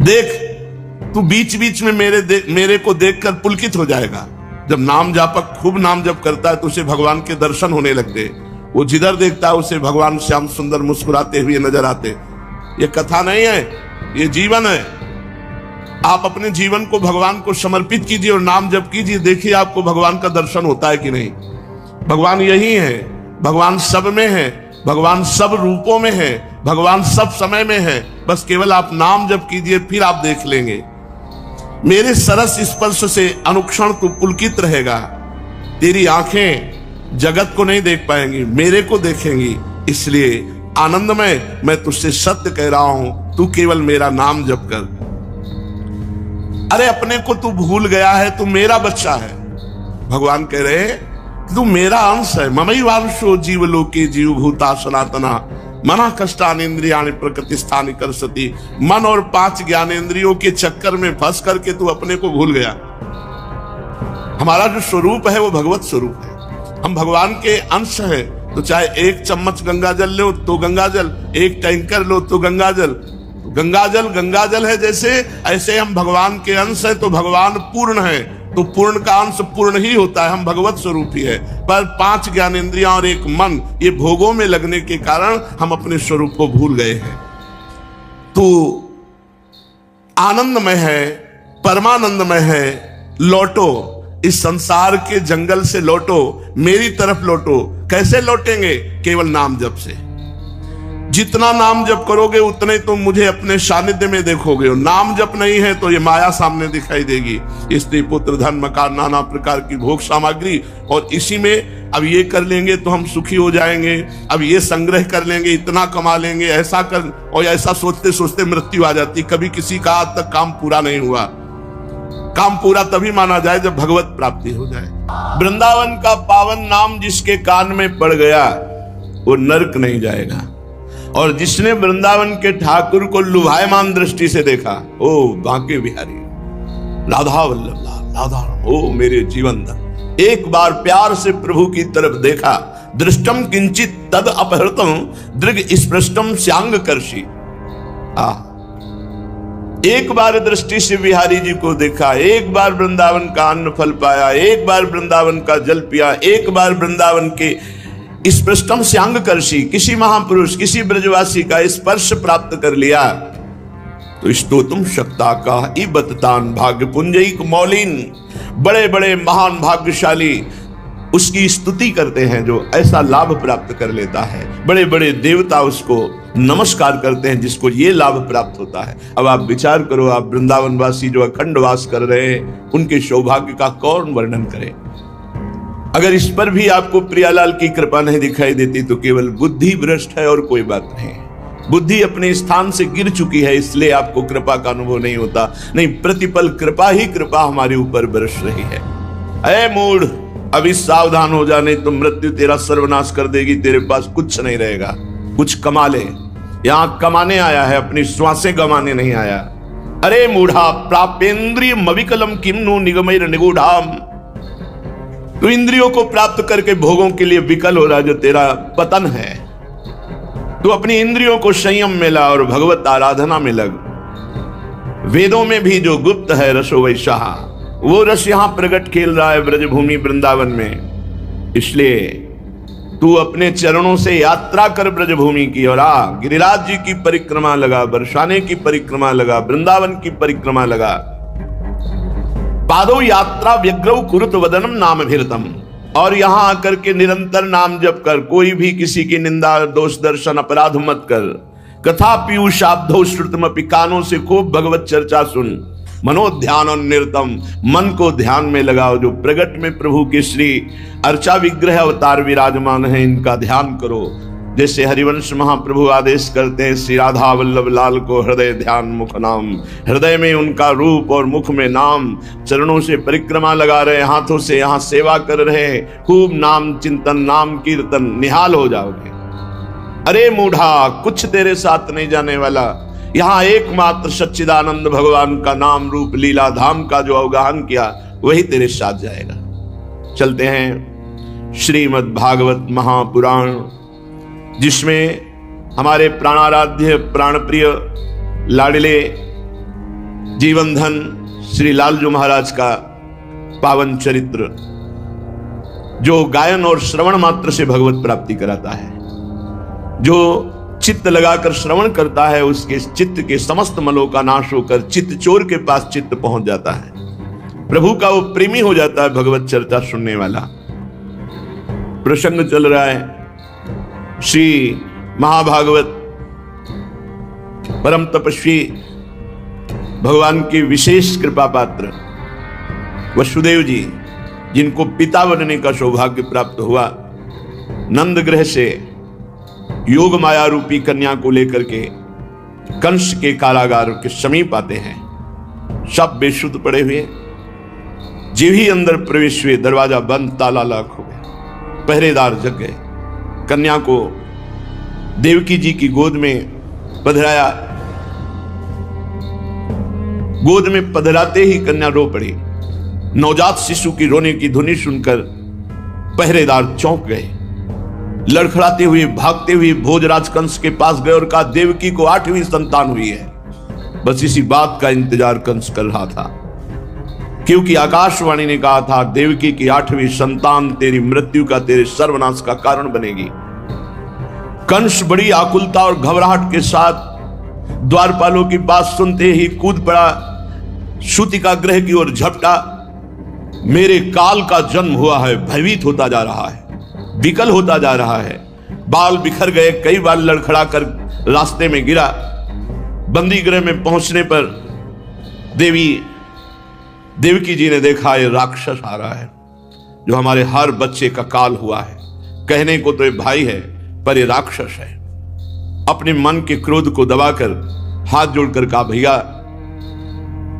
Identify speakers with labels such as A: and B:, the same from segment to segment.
A: देख, तू बीच बीच में मेरे को देखकर पुलकित हो जाएगा। जब नाम जापक खूब नाम जप करता है तो उसे भगवान के दर्शन होने लगते। वो जिधर देखता है उसे भगवान श्याम सुंदर मुस्कुराते हुए नजर आते। ये कथा नहीं है, ये जीवन है। आप अपने जीवन को भगवान को समर्पित कीजिए और नाम जप कीजिए, देखिए आपको भगवान का दर्शन होता है कि नहीं। भगवान यही है, भगवान सब में है, भगवान सब रूपों में है, भगवान सब समय में है। बस केवल आप नाम जप कीजिए, फिर आप देख लेंगे। मेरे सरस स्पर्श से अनुक्षण तू पुलकित रहेगा। तेरी आंखें जगत को नहीं देख पाएंगी, मेरे को देखेंगी। इसलिए आनंदमय, मैं तुझसे सत्य कह रहा हूं, तू केवल मेरा नाम जप कर। अरे अपने को तू भूल गया है, तू मेरा बच्चा है। भगवान कह रहे तू मेरा अंश है। ममैवांशो जीवलोके जीवभूता सनातना मना कष्टानेन्द्रियाणि प्रकृतिस्थानि करसति। मन और 5 ज्ञानेंद्रियों के चक्कर में फंस करके तू अपने को भूल गया। हमारा जो स्वरूप है वो भगवत स्वरूप है। हम भगवान के अंश है। तो चाहे 1 चम्मच गंगा जल लो तो गंगा जल, 1 टैंकर लो तो गंगा जल। गंगा जल है जैसे, ऐसे हम भगवान के अंश है। तो भगवान पूर्ण है, तो पूर्ण का अंश पूर्ण ही होता है। हम भगवत स्वरूप ही है। पर 5 ज्ञानेंद्रियां और 1 मन, ये भोगों में लगने के कारण हम अपने स्वरूप को भूल गए हैं। तो आनंदमय है, परमानंदमय है। लौटो, इस संसार के जंगल से लौटो, मेरी तरफ लौटो। कैसे लौटेंगे? केवल नाम जप से। जितना नाम जप करोगे उतने तुम मुझे अपने सानिध्य में देखोगे। और नाम जप नहीं है तो ये माया सामने दिखाई देगी। स्त्री पुत्र धन मकान नाना प्रकार की भोग सामग्री, और इसी में अब ये कर लेंगे तो हम सुखी हो जाएंगे, अब ये संग्रह कर लेंगे, इतना कमा लेंगे, ऐसा कर, और ऐसा सोचते सोचते मृत्यु आ जाती। कभी किसी का आज तक काम पूरा नहीं हुआ। काम पूरा तभी माना जाए जब भगवत प्राप्ति हो जाए। वृंदावन का पावन नाम जिसके कान में पड़ गया वो नरक नहीं जाएगा। और जिसने वृंदावन के ठाकुर को लुभायमान दृष्टि से देखा, ओ बांके बिहारी, राधा वल्लभ लाल, राधा, ओ मेरे जीवन धन, एक बार प्यार से प्रभु की तरफ देखा। दृष्टम किंचित तद अपहृतम दृग स्पृष्टम श्यांग कर्षि। एक बार दृष्टि से बिहारी जी को देखा, एक बार वृंदावन का अन्न फल पाया, एक बार वृंदावन का जल पिया, एक बार वृंदावन के स्पृष्टम श्यांग कर्षि, किसी महापुरुष, किसी ब्रजवासी का स्पर्श प्राप्त कर लिया तो स्तोतुम शक्ता का इबतान भाग्य पुंजयिक मौलिन। बड़े बड़े महान भाग्यशाली उसकी स्तुति करते हैं जो ऐसा लाभ प्राप्त कर लेता है। बड़े बड़े देवता उसको नमस्कार करते हैं जिसको ये लाभ प्राप्त होता है। अब आप विचार करो, आप वृंदावन वासी जो अखंड वास कर रहे हैं, उनके सौभाग्य का कौन वर्णन करे। अगर इस पर भी आपको प्रियालाल की कृपा नहीं दिखाई देती तो केवल बुद्धि भ्रष्ट है और कोई बात नहीं। बुद्धि अपने स्थान से गिर चुकी है, इसलिए आपको कृपा का अनुभव नहीं होता। नहीं, प्रतिपल कृपा ही कृपा हमारे ऊपर बरस रही है। ऐ मूढ़, अभी सावधान हो जाने तो मृत्यु तेरा सर्वनाश कर देगी। तेरे पास कुछ नहीं रहेगा। कुछ कमा ले, यहां कमाने आया है, अपनी श्वासें गंवाने नहीं आया। अरे मूढ़ा, प्रापेंद्रिय मविकलम किम्नु निगमैर निगूढ़ाम। तो इंद्रियों को प्राप्त करके भोगों के लिए विकल हो रहा, जो तेरा पतन है। तो अपनी इंद्रियों को संयम में ला और भगवत आराधना में लग। वेदों में भी जो गुप्त है रसो वैसा, वो रस यहां प्रकट खेल रहा है ब्रजभूमि वृंदावन में। इसलिए तू अपने चरणों से यात्रा कर ब्रजभूमि की, और गिरिराज जी की परिक्रमा लगा, बरसाने की परिक्रमा लगा, वृंदावन की परिक्रमा लगा। पादो यात्रा व्यग्रव कुरुत वदनम नाम भीरतम। और यहां आकर के निरंतर नाम जप कर। कोई भी किसी की निंदा दोष दर्शन अपराध मत कर। कथा पीयूष शाब्दो श्रुतमपि, कानों से खूब भगवत चर्चा सुन। मनोध्यान और निरतम, मन को ध्यान में लगाओ। जो प्रगट में प्रभु के श्री अर्चा विग्रह अवतार विराजमान है, इनका ध्यान करो। जैसे हरिवंश महाप्रभु आदेश करते हैं, श्री राधा वल्लभ लाल को हृदय ध्यान मुख नाम। हृदय में उनका रूप और मुख में नाम। चरणों से परिक्रमा लगा रहे, हाथों से यहाँ सेवा कर रहे, खूब नाम चिंतन, नाम कीर्तन, निहाल हो जाओगे। अरे मूढ़ा, कुछ तेरे साथ नहीं जाने वाला। यहाँ एकमात्र सच्चिदानंद भगवान का नाम रूप लीला धाम का जो अवगाहन किया वही तेरे साथ जाएगा। चलते हैं श्रीमद् भागवत महापुराण, जिसमें हमारे प्राणाराध्य प्राणप्रिय लाडले जीवन धन श्री लालजू महाराज का पावन चरित्र, जो गायन और श्रवण मात्र से भगवत प्राप्ति कराता है। जो चित्त लगाकर श्रवण करता है उसके चित्त के समस्त मलों का नाश होकर चित्त चोर के पास चित्त पहुंच जाता है। प्रभु का वो प्रेमी हो जाता है भगवत चर्चा सुनने वाला। प्रसंग चल रहा है श्री महाभागवत परम तपस्वी भगवान के विशेष कृपा पात्र वसुदेव जी, जिनको पिता बनने का सौभाग्य प्राप्त हुआ, नंद ग्रह से योग माया रूपी कन्या को लेकर के कंस के कारागार के समीप आते हैं। सब बेसुध पड़े हुए, जीव ही अंदर प्रवेश हुए, दरवाजा बंद, ताला लॉक हो गया, पहरेदार जग गए। कन्या को देवकी जी की गोद में पधराया। गोद में पधराते ही कन्या रो पड़ी। नवजात शिशु की रोने की ध्वनि सुनकर पहरेदार चौंक गए। लड़खड़ाते हुए भागते हुए भोजराज कंस के पास गए और कहा, देवकी को 8वीं संतान हुई है। बस इसी बात का इंतजार कंस कर रहा था, क्योंकि आकाशवाणी ने कहा था, देवकी की 8वीं संतान तेरी मृत्यु का, तेरे सर्वनाश का कारण बनेगी। कंस बड़ी आकुलता और घबराहट के साथ द्वारपालों की बात सुनते ही कूद पड़ा, सूतिका गृह की ओर झपटा। मेरे काल का जन्म हुआ है, भयभीत होता जा रहा है, विकल होता जा रहा है। बाल बिखर गए, कई बार लड़खड़ा कर रास्ते में गिरा। बंदी गृह में पहुंचने पर देवकी जी ने देखा, ये राक्षस आ रहा है जो हमारे हर बच्चे का काल हुआ है। कहने को तो ये भाई है, पर ये राक्षस है। अपने मन के क्रोध को दबाकर हाथ जोड़कर कहा, भैया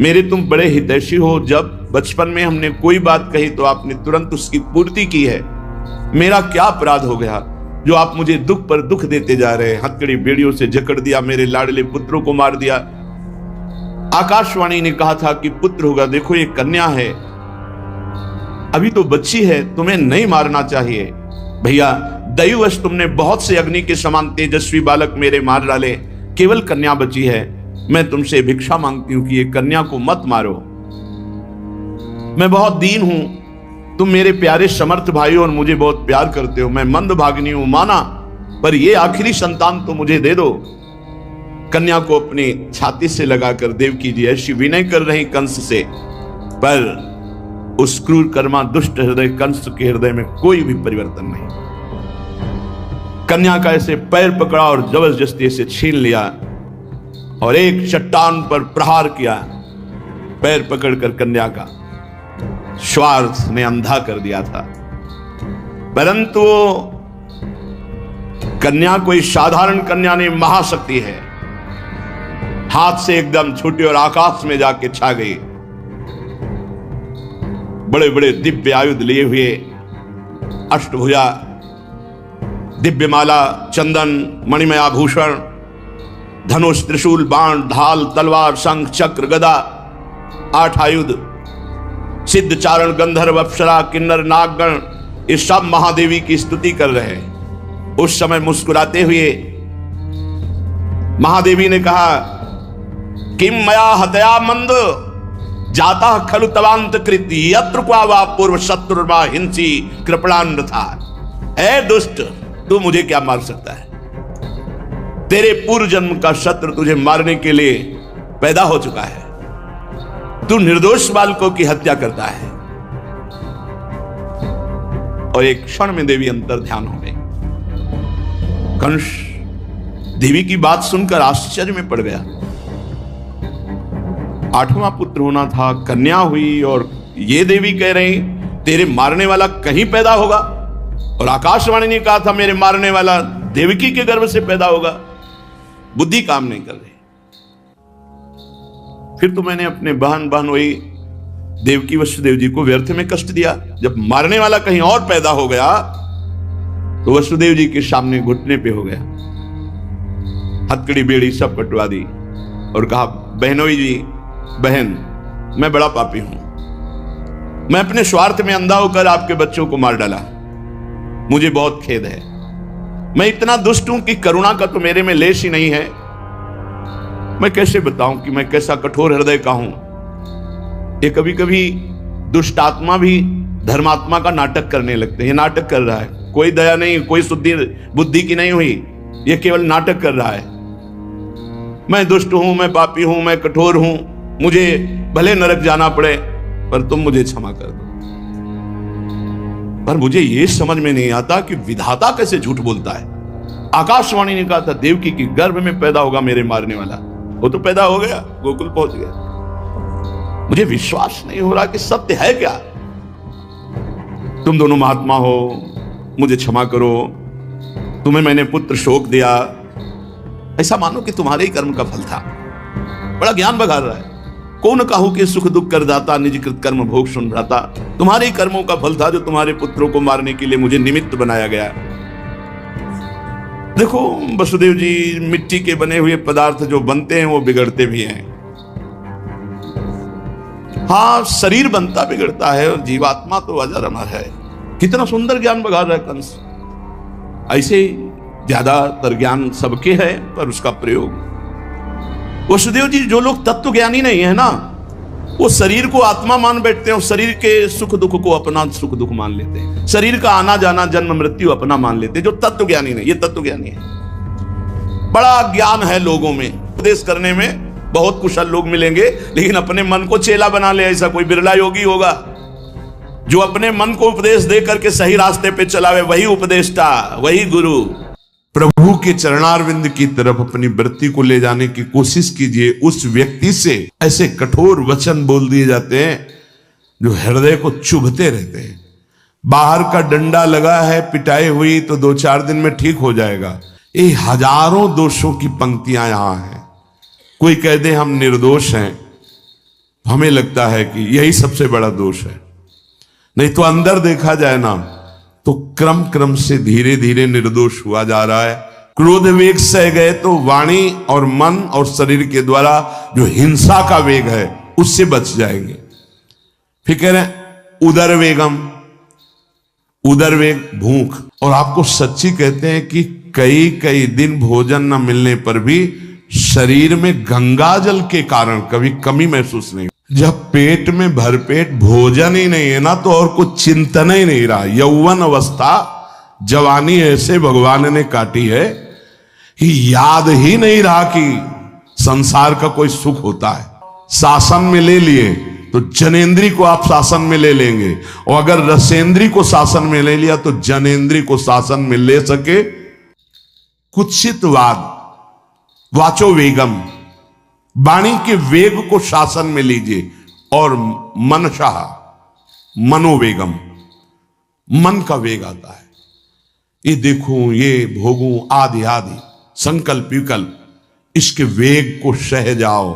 A: मेरे तुम बड़े हितैषी हो। जब बचपन में हमने कोई बात कही तो आपने तुरंत उसकी पूर्ति की है। मेरा क्या अपराध हो गया जो आप मुझे दुख पर दुख देते जा रहे हैं? हथकड़ी बेड़ियों से जकड़ दिया, मेरे लाडले पुत्रों को मार दिया। आकाशवाणी ने कहा था कि पुत्र होगा, देखो ये कन्या है, अभी तो बच्ची है, तुम्हें नहीं मारना चाहिए। भैया दैववश तुमने बहुत से अग्नि के समान तेजस्वी बालक मेरे मार डाले, केवल कन्या बची है। मैं तुमसे भिक्षा मांगती हूं कि ये कन्या को मत मारो। मैं बहुत दीन हूं, तुम मेरे प्यारे समर्थ भाई हो और मुझे बहुत प्यार करते हो। मैं मंद भागिनी हूं माना, पर ये आखिरी संतान तो मुझे दे दो। कन्या को अपनी छाती से लगाकर देवकी जी ऐसी विनय कर रही कंस से, पर उस क्रूर कर्मा दुष्ट हृदय कंस के हृदय में कोई भी परिवर्तन नहीं। कन्या का ऐसे पैर पकड़ा और जबरदस्ती से छीन लिया और एक चट्टान पर प्रहार किया। पैर पकड़कर कन्या का स्वार्थ ने अंधा कर दिया था, परंतु कन्या कोई साधारण कन्या नहीं, महाशक्ति है। हाथ से एकदम छूटी और आकाश में जाके छा गई। बड़े बड़े दिव्य आयुध लिए हुए, अष्टभुजा, दिव्यमाला, चंदन, मणिमय आभूषण, धनुष, त्रिशूल, बाण, ढाल, तलवार, शंख, चक्र, गदा, 8 आयुध, सिद्ध, चारण, गंधर्व, अप्सरा, किन्नर, नागगण, ये सब महादेवी की स्तुति कर रहे हैं। उस समय मुस्कुराते हुए महादेवी ने कहा, किम मया हतया मंद जाता खलु तवांत कृति यत्र क्वा वा पूर्व शत्रुर्मा हिंसी कृपणान था। ऐ दुष्ट, तू मुझे क्या मार सकता है? तेरे पूर्व जन्म का शत्रु तुझे मारने के लिए पैदा हो चुका है। तू निर्दोष बालकों की हत्या करता है। और एक क्षण में देवी अंतर ध्यान हो गई। कंस देवी की बात सुनकर आश्चर्य में पड़ गया। 8वां पुत्र होना था, कन्या हुई, और ये देवी कह रही तेरे मारने वाला कहीं पैदा होगा, और आकाशवाणी ने कहा था मेरे मारने वाला देवकी के गर्भ से पैदा होगा। बुद्धि काम नहीं कर रही। फिर तो मैंने अपने बहन वही देवकी वसुदेव जी को व्यर्थ में कष्ट दिया। जब मारने वाला कहीं और पैदा हो गया तो वसुदेव जी के सामने घुटने पे हो गया, हथकड़ी बेड़ी सब कटवा दी और कहा, बहनोई जी, बहन, मैं बड़ा पापी हूं। मैं अपने स्वार्थ में अंधा होकर आपके बच्चों को मार डाला, मुझे बहुत खेद है। मैं इतना दुष्ट हूं कि करुणा का तो मेरे में लेश ही नहीं है। मैं कैसे बताऊं कि मैं कैसा कठोर हृदय का हूं। ये कभी कभी दुष्ट आत्मा भी धर्मात्मा का नाटक करने लगते हैं। ये नाटक कर रहा है, कोई दया नहीं, कोई शुद्धि बुद्धि की नहीं हुई, ये केवल नाटक कर रहा है। मैं दुष्ट हूं, मैं पापी हूं, मैं कठोर हूं, मुझे भले नरक जाना पड़े पर तुम मुझे क्षमा कर दो। पर मुझे ये समझ में नहीं आता कि विधाता कैसे झूठ बोलता है। आकाशवाणी ने कहा था देवकी की गर्भ में पैदा होगा मेरे मारने वाला, वो तो पैदा हो गया, गोकुल पहुंच गया। मुझे विश्वास नहीं हो रहा कि सत्य है क्या। तुम दोनों महात्मा हो, मुझे क्षमा करो, तुम्हें मैंने पुत्र शोक दिया, ऐसा मानो कि तुम्हारे ही कर्म का फल था। बड़ा ज्ञान बघार रहा है। कौन कहूं कि सुख दुख कर दाता, निज कृत कर्म भोग सुन भ्राता। तुम्हारे ही कर्मों का फल था जो तुम्हारे पुत्रों को मारने के लिए मुझे निमित्त बनाया गया। देखो वसुदेव जी, मिट्टी के बने हुए पदार्थ जो बनते हैं वो बिगड़ते भी हैं। हाँ, शरीर बनता बिगड़ता है और जीवात्मा तो अजर अमर है। कितना सुंदर ज्ञान बघार रहा है कंस। ऐसे ज्यादातर ज्ञान सबके है पर उसका प्रयोग। वसुदेव जी, जो लोग तत्व ज्ञानी नहीं है ना, वो शरीर को आत्मा मान बैठते हैं और शरीर के सुख दुख को अपना सुख दुख मान लेते हैं। शरीर का आना जाना, जन्म मृत्यु अपना मान लेते हैं। जो तत्व ज्ञानी नहीं, ये तत्व ज्ञानी है। बड़ा ज्ञान है लोगों में, उपदेश करने में बहुत कुशल लोग मिलेंगे, लेकिन अपने मन को चेला बना ले ऐसा कोई बिरला योगी होगा जो अपने मन को उपदेश दे करके सही रास्ते पे चलावे। वही उपदेष्टा, वही गुरु। प्रभु के चरणारविंद की तरफ अपनी वृत्ति को ले जाने की कोशिश कीजिए। उस व्यक्ति से ऐसे कठोर वचन बोल दिए जाते हैं जो हृदय को चुभते रहते हैं। बाहर का डंडा लगा है, पिटाई हुई तो 2-4 दिन में ठीक हो जाएगा। ये हजारों दोषों की पंक्तियां यहां हैं। कोई कह दे हम निर्दोष हैं, हमें लगता है कि यही सबसे बड़ा दोष है। नहीं तो अंदर देखा जाए ना तो क्रम क्रम से धीरे धीरे निर्दोष हुआ जा रहा है। क्रोध वेग सह गए तो वाणी और मन और शरीर के द्वारा जो हिंसा का वेग है उससे बच जाएंगे। फिर कह रहे हैं उदर वेगम, उदर वेग भूख। और आपको सच्ची कहते हैं कि कई कई दिन भोजन न मिलने पर भी शरीर में गंगा जल के कारण कभी कमी महसूस नहीं। जब पेट में भरपेट भोजन ही नहीं है ना तो और कुछ चिंतन ही नहीं रहा। यौवन अवस्था, जवानी ऐसे भगवान ने काटी है कि याद ही नहीं रहा कि संसार का कोई सुख होता है। शासन में ले लिए तो जनेंद्री को आप शासन में ले लेंगे, और अगर रसेंद्री को शासन में ले लिया तो जनेंद्री को शासन में ले सके। कुत्सितवाद, वाचो वेगम, वाणी के वेग को शासन में लीजिए। और मनशाह, मनोवेगम, मन का वेग आता है। ये देखूं, ये भोगूं, आदि आदि संकल्प विकल्प, इसके वेग को सह जाओ।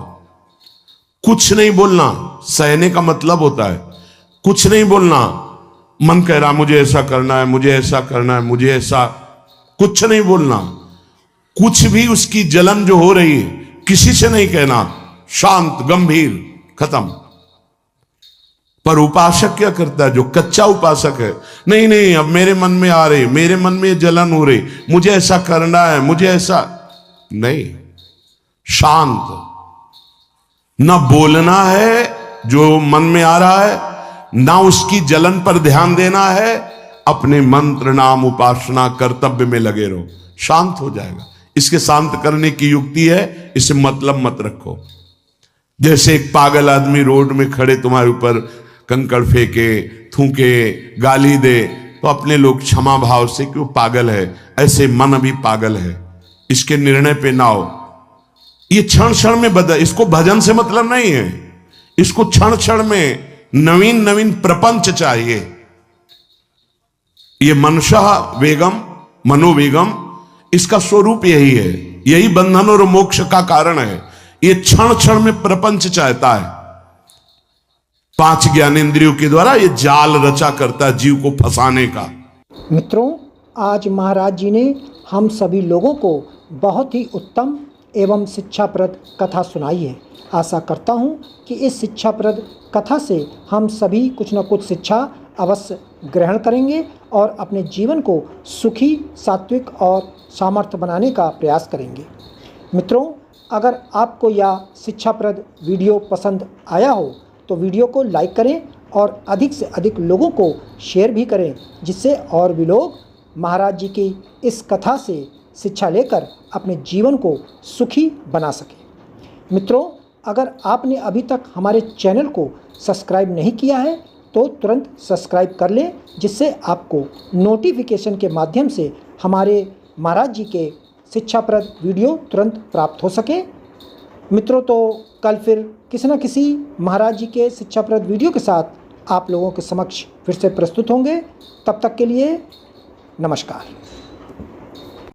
A: कुछ नहीं बोलना, सहने का मतलब होता है कुछ नहीं बोलना। मन कह रहा मुझे ऐसा करना है, मुझे ऐसा करना है, मुझे ऐसा, कुछ नहीं बोलना। कुछ भी उसकी जलन जो हो रही है किसी से नहीं कहना, शांत गंभीर, खत्म। पर उपासक क्या करता है, जो कच्चा उपासक है, नहीं नहीं अब मेरे मन में आ रही, मेरे मन में जलन हो रही, मुझे ऐसा करना है, मुझे ऐसा नहीं। शांत, ना बोलना है जो मन में आ रहा है, ना उसकी जलन पर ध्यान देना है। अपने मंत्र नाम उपासना कर्तव्य में लगे रहो, शांत हो जाएगा। इसके शांत करने की युक्ति है, इसे मतलब मत रखो। जैसे एक पागल आदमी रोड में खड़े तुम्हारे ऊपर कंकड़ फेंके, थूके, गाली दे, तो अपने लोग क्षमा भाव से कि वो पागल है, ऐसे मन अभी पागल है, इसके निर्णय पे ना हो। ये क्षण क्षण में बदल, इसको भजन से मतलब नहीं है, इसको क्षण क्षण में नवीन नवीन प्रपंच चाहिए। ये मनशा वेगम, मनोवेगम, इसका स्वरूप यही है, यही बंधन और मोक्ष का कारण है। ये क्षण क्षण में प्रपंच चाहता है। 5 ज्ञानेंद्रियों के द्वारा ये जाल रचा करता है जीव को फंसाने का।
B: मित्रों, आज महाराज जी ने हम सभी लोगों को बहुत ही उत्तम एवं शिक्षाप्रद कथा सुनाई है। आशा करता हूँ कि इस शिक्षाप्रद कथा से हम सभी कुछ न कुछ शिक्षा अवश्य ग्रहण करेंगे और अपने जीवन को सुखी, सात्विक और सामर्थ्य बनाने का प्रयास करेंगे। मित्रों, अगर आपको यह शिक्षाप्रद वीडियो पसंद आया हो तो वीडियो को लाइक करें और अधिक से अधिक लोगों को शेयर भी करें, जिससे और भी लोग महाराज जी की इस कथा से शिक्षा लेकर अपने जीवन को सुखी बना सकें। मित्रों, अगर आपने अभी तक हमारे चैनल को सब्सक्राइब नहीं किया है तो तुरंत सब्सक्राइब कर लें, जिससे आपको नोटिफिकेशन के माध्यम से हमारे महाराज जी के शिक्षाप्रद वीडियो तुरंत प्राप्त हो सके। मित्रों, तो कल फिर किसी न किसी महाराज जी के शिक्षाप्रद वीडियो के साथ आप लोगों के समक्ष फिर से प्रस्तुत होंगे। तब तक के लिए नमस्कार।